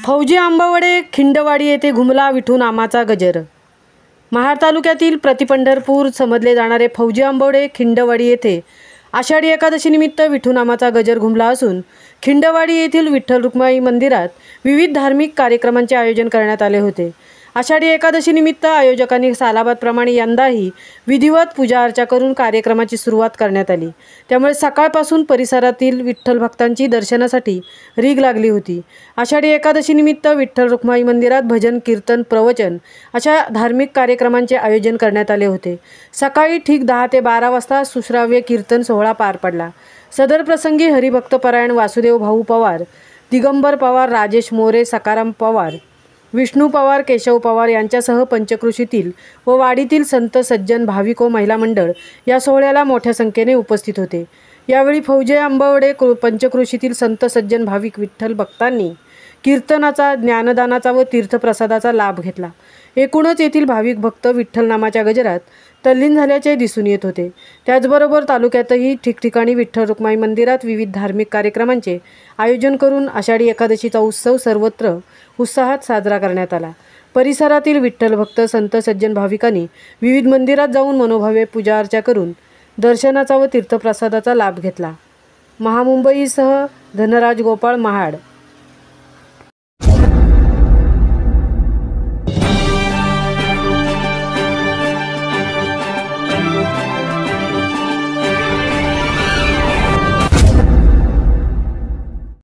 फौजी आंबवडे खिंडवाडी येथे घुमला विठूनामाचा गजर। महाड तालुक्यातील प्रतिपंढरपूर समजले जाणारे फौजी आंबवडे खिंडवाडी येथे आषाढी एकादशीनिमित्त विठूनामाचा गजर घुमला असून खिंडवाडी येथील विठ्ठल रुक्माई मंदिरात विविध धार्मिक कार्यक्रमांचे आयोजन करण्यात आले होते। आषाढी एकादशीनिमित्त आयोजकांनी सालाबादप्रमाणे यंदाही विधिवत पूजा अर्चा करून कार्यक्रमाची सुरुवात करण्यात आली। त्यामुळे सकाळपासून परिसरातील विठ्ठल भक्तांची दर्शनासाठी रीघ लागली होती। आषाढी एकादशीनिमित्त विठ्ठल रुक्माई मंदिरात भजन, कीर्तन, प्रवचन अशा धार्मिक कार्यक्रमांचे आयोजन करण्यात आले होते। सकाळी ठीक 10 ते 12 वाजता सुश्राव्य कीर्तन सोहळा पार पडला। सदर प्रसंगी हरिभक्तपरायण वासुदेव भाऊ पवार, दिगंबर पवार, राजेश मोरे, सकाराम पवार, विष्णू पवार, केशव पवार यांच्यासह पंचक्रोशीतील व वाडीतील संत सज्जन भाविक व महिला मंडळ या सोहळ्याला मोठ्या संख्येने उपस्थित होते। यावेळी फौजी आंबवडे पंचक्रोशीतील संत सज्जन भाविक विठ्ठल भक्तांनी कीर्तनाचा, ज्ञानदानाचा व तीर्थप्रसादाचा लाभ घेतला। एकूणच येथील भाविक भक्त विठ्ठल नामाच्या गजरात तल्लीन झाल्याचे दिसून येत होते। त्याचबरोबर तालुक्यातही ठिकठिकाणी विठ्ठल रुक्माई मंदिरात विविध धार्मिक कार्यक्रमांचे आयोजन करून आषाढी एकादशीचा उत्सव सर्वत्र उत्साहात साजरा करण्यात आला। परिसरातील विठ्ठल भक्त, संत सज्जन भाविकांनी विविध मंदिरात जाऊन मनोभावे पूजा अर्चा करून दर्शनाचा व तीर्थप्रसादाचा लाभ घेतला। महामुंबईसह धनराज गोपाळ, महाड।